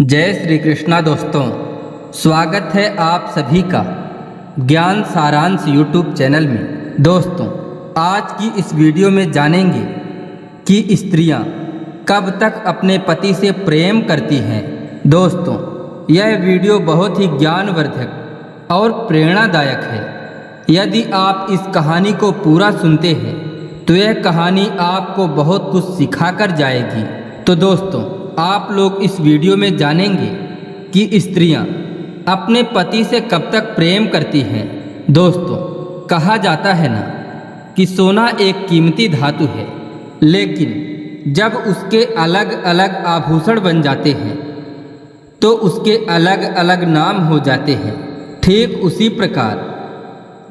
जय श्री कृष्णा दोस्तों, स्वागत है आप सभी का ज्ञान सारांश यूट्यूब चैनल में। दोस्तों, आज की इस वीडियो में जानेंगे कि स्त्रियां कब तक अपने पति से प्रेम करती हैं। दोस्तों, यह वीडियो बहुत ही ज्ञानवर्धक और प्रेरणादायक है। यदि आप इस कहानी को पूरा सुनते हैं तो यह कहानी आपको बहुत कुछ सिखाकर जाएगी। तो दोस्तों, आप लोग इस वीडियो में जानेंगे कि स्त्रियां अपने पति से कब तक प्रेम करती हैं। दोस्तों, कहा जाता है ना कि सोना एक कीमती धातु है, लेकिन जब उसके अलग अलग आभूषण बन जाते हैं तो उसके अलग अलग नाम हो जाते हैं। ठीक उसी प्रकार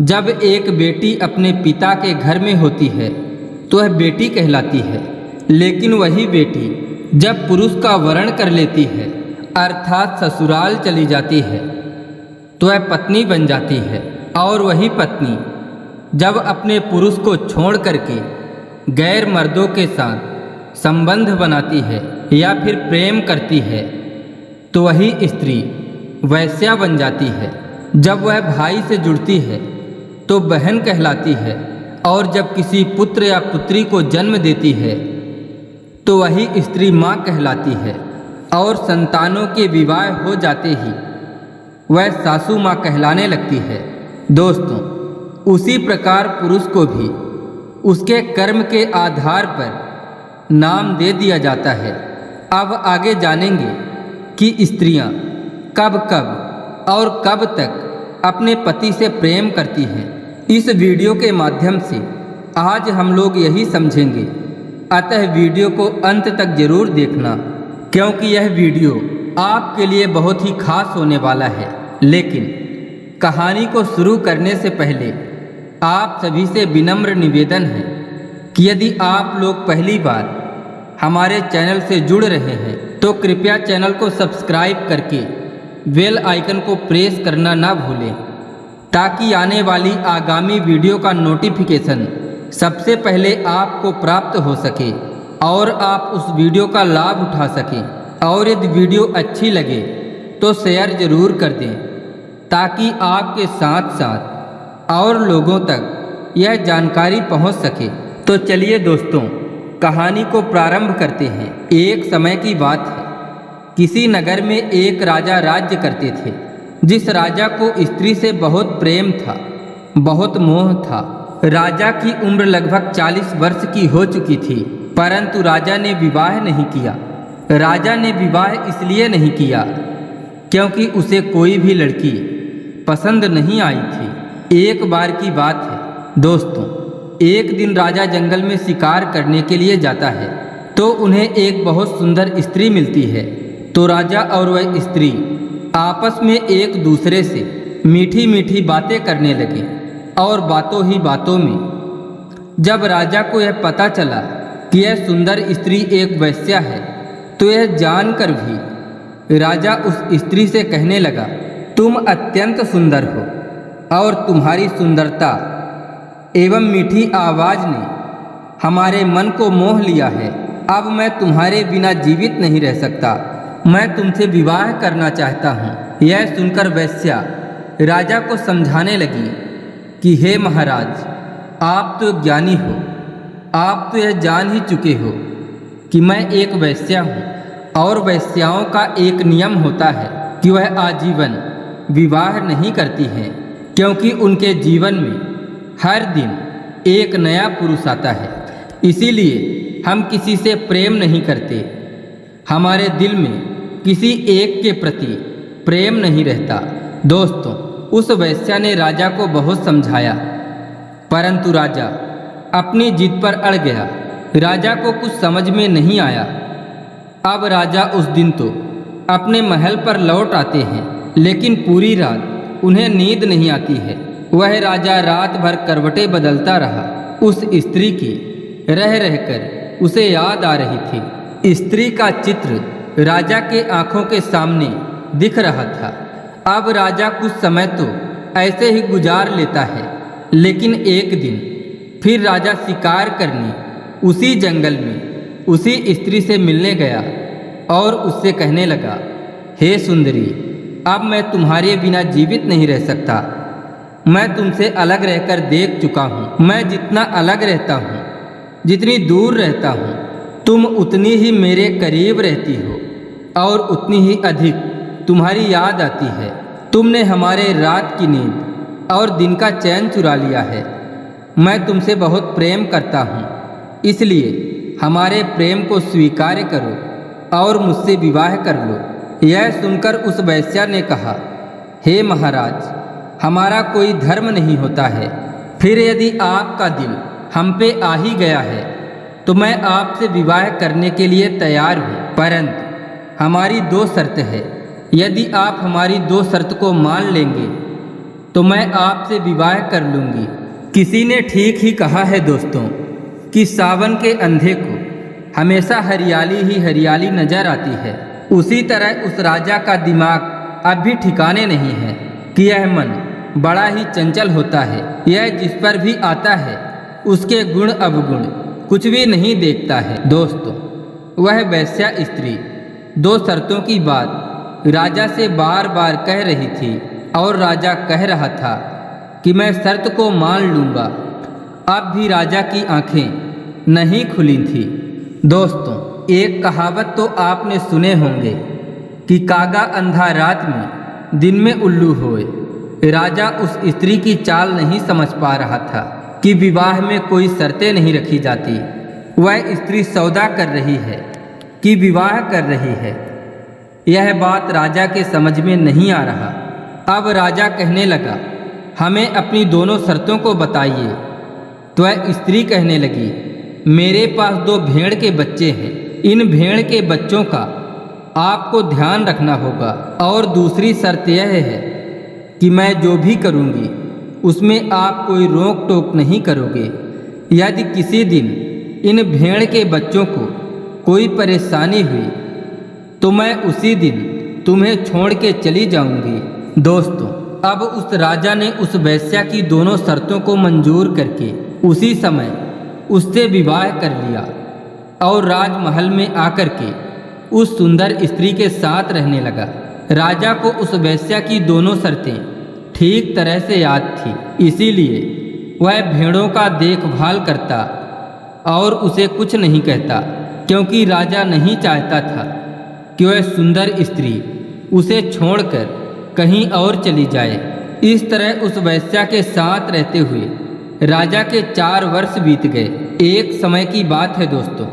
जब एक बेटी अपने पिता के घर में होती है तो वह बेटी कहलाती है, लेकिन वही बेटी जब पुरुष का वरण कर लेती है अर्थात ससुराल चली जाती है तो वह पत्नी बन जाती है। और वही पत्नी जब अपने पुरुष को छोड़ करके गैर मर्दों के साथ संबंध बनाती है या फिर प्रेम करती है तो वही स्त्री वैश्या बन जाती है। जब वह भाई से जुड़ती है तो बहन कहलाती है, और जब किसी पुत्र या पुत्री को जन्म देती है तो वही स्त्री माँ कहलाती है, और संतानों के विवाह हो जाते ही वह सासू माँ कहलाने लगती है। दोस्तों, उसी प्रकार पुरुष को भी उसके कर्म के आधार पर नाम दे दिया जाता है। अब आगे जानेंगे कि स्त्रियां कब कब और कब तक अपने पति से प्रेम करती हैं। इस वीडियो के माध्यम से आज हम लोग यही समझेंगे, अतः वीडियो को अंत तक जरूर देखना, क्योंकि यह वीडियो आपके लिए बहुत ही खास होने वाला है। लेकिन कहानी को शुरू करने से पहले आप सभी से विनम्र निवेदन है कि यदि आप लोग पहली बार हमारे चैनल से जुड़ रहे हैं तो कृपया चैनल को सब्सक्राइब करके बेल आइकन को प्रेस करना ना भूलें, ताकि आने वाली आगामी वीडियो का नोटिफिकेशन सबसे पहले आपको प्राप्त हो सके और आप उस वीडियो का लाभ उठा सकें। और यदि वीडियो अच्छी लगे तो शेयर ज़रूर कर दें, ताकि आपके साथ साथ और लोगों तक यह जानकारी पहुंच सके। तो चलिए दोस्तों, कहानी को प्रारंभ करते हैं। एक समय की बात है, किसी नगर में एक राजा राज्य करते थे। जिस राजा को स्त्री से बहुत प्रेम था, बहुत मोह था। राजा की उम्र लगभग 40 वर्ष की हो चुकी थी, परंतु राजा ने विवाह नहीं किया। राजा ने विवाह इसलिए नहीं किया क्योंकि उसे कोई भी लड़की पसंद नहीं आई थी। एक बार की बात है दोस्तों, एक दिन राजा जंगल में शिकार करने के लिए जाता है तो उन्हें एक बहुत सुंदर स्त्री मिलती है। तो राजा और वह स्त्री आपस में एक दूसरे से मीठी मीठी बातें करने लगे, और बातों ही बातों में जब राजा को यह पता चला कि यह सुंदर स्त्री एक वैश्या है तो यह जानकर भी राजा उस स्त्री से कहने लगा, तुम अत्यंत सुंदर हो और तुम्हारी सुंदरता एवं मीठी आवाज़ ने हमारे मन को मोह लिया है। अब मैं तुम्हारे बिना जीवित नहीं रह सकता, मैं तुमसे विवाह करना चाहता हूँ। यह सुनकर वैश्या राजा को समझाने लगी कि हे महाराज, आप तो ज्ञानी हो, आप तो यह जान ही चुके हो कि मैं एक वैश्या हूँ, और वैश्याओं का एक नियम होता है कि वह आजीवन विवाह नहीं करती हैं, क्योंकि उनके जीवन में हर दिन एक नया पुरुष आता है। इसीलिए हम किसी से प्रेम नहीं करते, हमारे दिल में किसी एक के प्रति प्रेम नहीं रहता। दोस्तों, उस वैश्या ने राजा को बहुत समझाया, परंतु राजा अपनी जिद पर अड़ गया। राजा को कुछ समझ में नहीं आया। अब राजा उस दिन तो अपने महल पर लौट आते हैं, लेकिन पूरी रात उन्हें नींद नहीं आती है। वह राजा रात भर करवटें बदलता रहा। उस स्त्री की रह रहकर उसे याद आ रही थी। स्त्री का चित्र राजा के आंखों के सामने दिख रहा था। अब राजा कुछ समय तो ऐसे ही गुजार लेता है, लेकिन एक दिन फिर राजा शिकार करने उसी जंगल में उसी स्त्री से मिलने गया और उससे कहने लगा, हे सुंदरी, अब मैं तुम्हारे बिना जीवित नहीं रह सकता। मैं तुमसे अलग रहकर देख चुका हूँ। मैं जितना अलग रहता हूँ, जितनी दूर रहता हूँ, तुम उतनी ही मेरे करीब रहती हो और उतनी ही अधिक तुम्हारी याद आती है। तुमने हमारे रात की नींद और दिन का चैन चुरा लिया है। मैं तुमसे बहुत प्रेम करता हूँ, इसलिए हमारे प्रेम को स्वीकार करो और मुझसे विवाह कर लो। यह सुनकर उस वेश्या ने कहा, हे महाराज, हमारा कोई धर्म नहीं होता है। फिर यदि आपका दिल हम पे आ ही गया है तो मैं आपसे विवाह करने के लिए तैयार हूँ, परंतु हमारी 2 शर्त है। यदि आप हमारी 2 शर्त को मान लेंगे तो मैं आपसे विवाह कर लूँगी। किसी ने ठीक ही कहा है दोस्तों कि सावन के अंधे को हमेशा हरियाली ही हरियाली नजर आती है। उसी तरह उस राजा का दिमाग अब भी ठिकाने नहीं है कि यह मन बड़ा ही चंचल होता है। यह जिस पर भी आता है उसके गुण अवगुण कुछ भी नहीं देखता है। दोस्तों, वह वेश्या स्त्री 2 शर्तों की बात राजा से बार बार कह रही थी और राजा कह रहा था कि मैं शर्त को मान लूँगा। अब भी राजा की आंखें नहीं खुली थी। दोस्तों, एक कहावत तो आपने सुने होंगे कि कागा अंधा रात में दिन में उल्लू होए। राजा उस स्त्री की चाल नहीं समझ पा रहा था कि विवाह में कोई शर्तें नहीं रखी जाती। वह स्त्री सौदा कर रही है कि विवाह कर रही है, यह बात राजा के समझ में नहीं आ रहा। अब राजा कहने लगा, हमें अपनी दोनों शर्तों को बताइए। तो वह स्त्री कहने लगी, मेरे पास 2 भेड़ के बच्चे हैं। इन भेड़ के बच्चों का आपको ध्यान रखना होगा और दूसरी शर्त यह है कि मैं जो भी करूँगी उसमें आप कोई रोक टोक नहीं करोगे। यदि किसी दिन इन भेड़ के बच्चों को कोई परेशानी हुई तो मैं उसी दिन तुम्हें छोड़ के चली जाऊंगी। दोस्तों, अब उस राजा ने उस वेश्या की दोनों शर्तों को मंजूर करके उसी समय उससे विवाह कर लिया और राजमहल में आकर के उस सुंदर स्त्री के साथ रहने लगा। राजा को उस वेश्या की दोनों शर्तें ठीक तरह से याद थी, इसीलिए वह भेड़ों का देखभाल करता और उसे कुछ नहीं कहता, क्योंकि राजा नहीं चाहता था कि वह सुंदर स्त्री उसे छोड़कर कहीं और चली जाए। इस तरह उस वेश्या के साथ रहते हुए राजा के 4 वर्ष बीत गए। एक समय की बात है दोस्तों,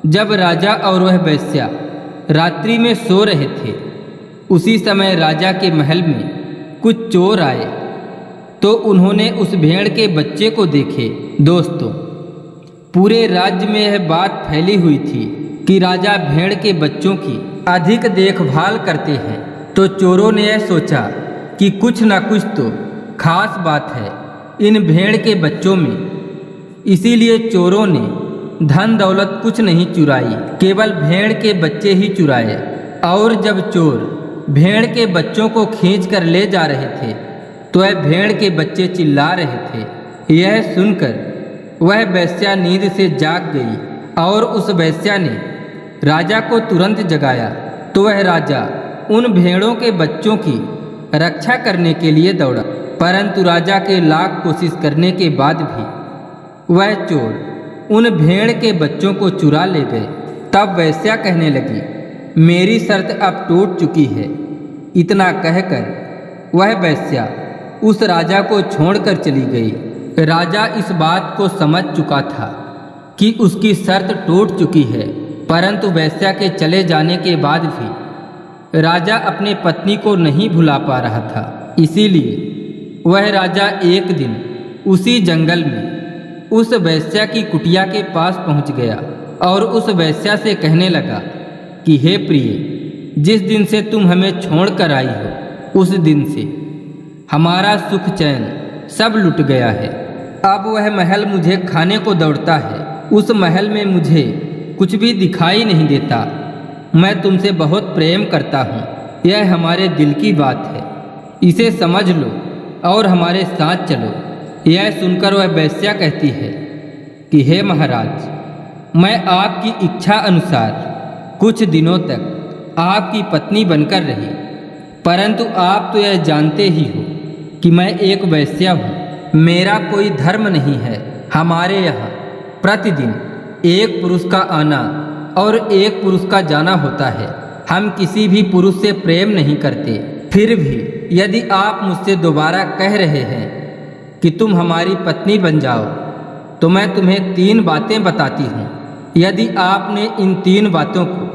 जब राजा और वह वेश्या रात्रि में सो रहे थे, उसी समय राजा के महल में कुछ चोर आए तो उन्होंने उस भेड़ के बच्चे को देखे। दोस्तों, पूरे राज्य में यह बात फैली हुई थी कि राजा भेड़ के बच्चों की अधिक देखभाल करते हैं। तो चोरों ने यह सोचा कि कुछ न कुछ तो खास बात है इन भेड़ के बच्चों में, इसीलिए चोरों ने धन दौलत कुछ नहीं चुराई, केवल भेड़ के बच्चे ही चुराए। और जब चोर भेड़ के बच्चों को खींच कर ले जा रहे थे तो वह भेड़ के बच्चे चिल्ला रहे थे। यह सुनकर वह वेश्या नींद से जाग गई और उस वेश्या ने राजा को तुरंत जगाया। तो वह राजा उन भेड़ों के बच्चों की रक्षा करने के लिए दौड़ा, परंतु राजा के लाख कोशिश करने के बाद भी वह चोर उन भेड़ के बच्चों को चुरा ले गए। तब वेश्या कहने लगी, मेरी शर्त अब टूट चुकी है। इतना कहकर वह वेश्या उस राजा को छोड़कर चली गई। राजा इस बात को समझ चुका था कि उसकी शर्त टूट चुकी है, परंतु वेश्या के चले जाने के बाद भी राजा अपने पत्नी को नहीं भुला पा रहा था। इसीलिए वह राजा एक दिन उसी जंगल में उस वेश्या की कुटिया के पास पहुंच गया और उस वेश्या से कहने लगा कि हे प्रिय, जिस दिन से तुम हमें छोड़कर आई हो उस दिन से हमारा सुख चैन सब लुट गया है। अब वह महल मुझे खाने को दौड़ता है, उस महल में मुझे कुछ भी दिखाई नहीं देता। मैं तुमसे बहुत प्रेम करता हूँ, यह हमारे दिल की बात है, इसे समझ लो और हमारे साथ चलो। यह सुनकर वह वेश्या कहती है कि हे महाराज, मैं आपकी इच्छा अनुसार कुछ दिनों तक आपकी पत्नी बनकर रही, परंतु आप तो यह जानते ही हो कि मैं एक वेश्या हूँ। मेरा कोई धर्म नहीं है। हमारे यहाँ प्रतिदिन एक पुरुष का आना और एक पुरुष का जाना होता है। हम किसी भी पुरुष से प्रेम नहीं करते। फिर भी यदि आप मुझसे दोबारा कह रहे हैं कि तुम हमारी पत्नी बन जाओ, तो मैं तुम्हें 3 बातें बताती हूँ। यदि आपने इन 3 बातों को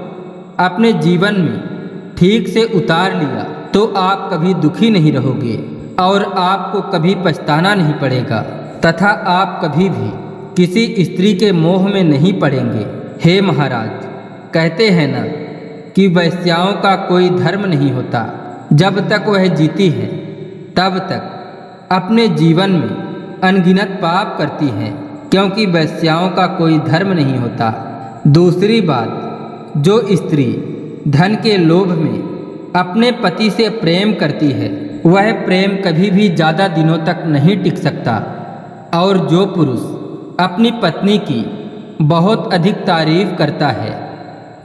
अपने जीवन में ठीक से उतार लिया तो आप कभी दुखी नहीं रहोगे और आपको कभी पछताना नहीं पड़ेगा तथा आप कभी भी किसी स्त्री के मोह में नहीं पड़ेंगे। हे महाराज, कहते हैं ना कि वेश्याओं का कोई धर्म नहीं होता। जब तक वह जीती है तब तक अपने जीवन में अनगिनत पाप करती हैं, क्योंकि वेश्याओं का कोई धर्म नहीं होता। दूसरी बात, जो स्त्री धन के लोभ में अपने पति से प्रेम करती है वह प्रेम कभी भी ज़्यादा दिनों तक नहीं टिक सकता। और जो पुरुष अपनी पत्नी की बहुत अधिक तारीफ करता है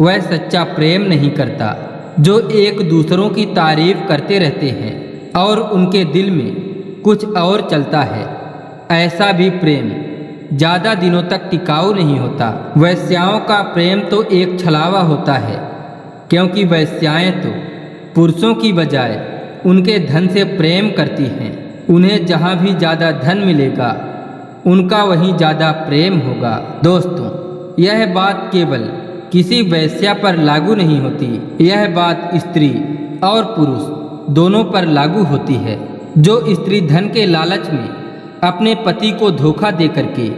वह सच्चा प्रेम नहीं करता। जो एक दूसरों की तारीफ करते रहते हैं और उनके दिल में कुछ और चलता है, ऐसा भी प्रेम ज़्यादा दिनों तक टिकाऊ नहीं होता। वेश्याओं का प्रेम तो एक छलावा होता है, क्योंकि वेश्याएं तो पुरुषों की बजाय उनके धन से प्रेम करती हैं। उन्हें जहाँ भी ज़्यादा धन मिलेगा उनका वहीं ज़्यादा प्रेम होगा। दोस्तों, यह बात केवल किसी वेश्या पर लागू नहीं होती, यह बात स्त्री और पुरुष दोनों पर लागू होती है। जो स्त्री धन के लालच में अपने पति को धोखा दे करके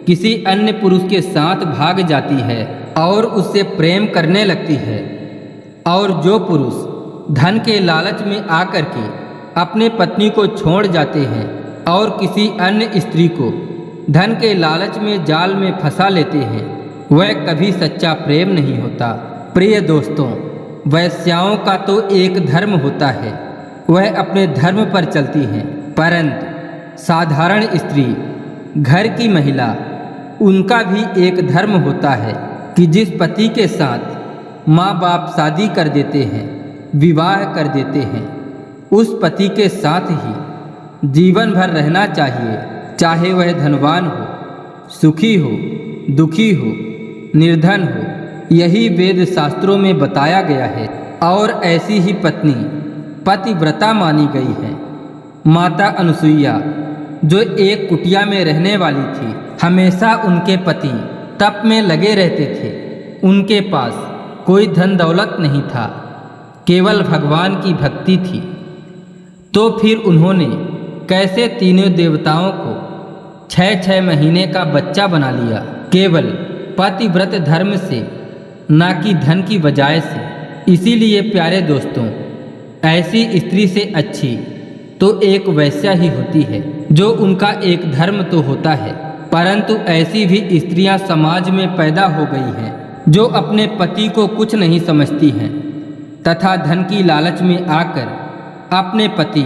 किसी अन्य पुरुष के साथ भाग जाती है और उससे प्रेम करने लगती है, और जो पुरुष धन के लालच में आकर के अपने पत्नी को छोड़ जाते हैं और किसी अन्य स्त्री को धन के लालच में जाल में फंसा लेते हैं, वह कभी सच्चा प्रेम नहीं होता। प्रिय दोस्तों, वेश्याओं का तो एक धर्म होता है, वह अपने धर्म पर चलती हैं, परंतु साधारण स्त्री, घर की महिला, उनका भी एक धर्म होता है कि जिस पति के साथ माँ बाप शादी कर देते हैं, विवाह कर देते हैं, उस पति के साथ ही जीवन भर रहना चाहिए, चाहे वह धनवान हो, सुखी हो, दुखी हो, निर्धन हो। यही वेद शास्त्रों में बताया गया है और ऐसी ही पत्नी पतिव्रता मानी गई है। माता अनुसुईया, जो एक कुटिया में रहने वाली थी, हमेशा उनके पति तप में लगे रहते थे। उनके पास कोई धन दौलत नहीं था, केवल भगवान की भक्ति थी। तो फिर उन्होंने कैसे तीनों देवताओं को 6-6 महीने का बच्चा बना लिया, केवल पतिव्रत धर्म से, ना कि धन की वजह से। इसीलिए प्यारे दोस्तों, ऐसी स्त्री से अच्छी तो एक वैश्या ही होती है, जो उनका एक धर्म तो होता है, परंतु ऐसी भी स्त्रियां समाज में पैदा हो गई हैं जो अपने पति को कुछ नहीं समझती हैं तथा धन की लालच में आकर अपने पति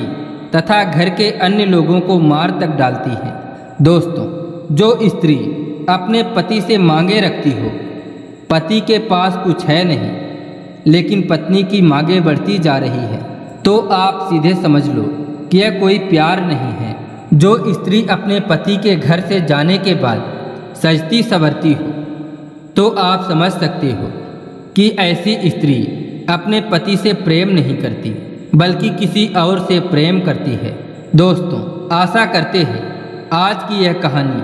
तथा घर के अन्य लोगों को मार तक डालती हैं। दोस्तों, जो स्त्री अपने पति से मांगे रखती हो, पति के पास कुछ है नहीं, लेकिन पत्नी की मांगे बढ़ती जा रही है, तो आप सीधे समझ लो कि यह कोई प्यार नहीं है। जो स्त्री अपने पति के घर से जाने के बाद सजती संवरती हो, तो आप समझ सकते हो कि ऐसी स्त्री अपने पति से प्रेम नहीं करती, बल्कि किसी और से प्रेम करती है। दोस्तों, आशा करते हैं आज की यह कहानी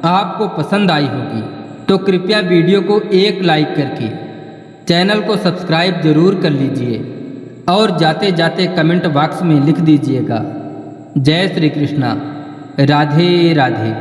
आपको पसंद आई होगी, तो कृपया वीडियो को एक लाइक करके चैनल को सब्सक्राइब जरूर कर लीजिए और जाते जाते कमेंट बॉक्स में लिख दीजिएगा, जय श्री कृष्णा, राधे राधे।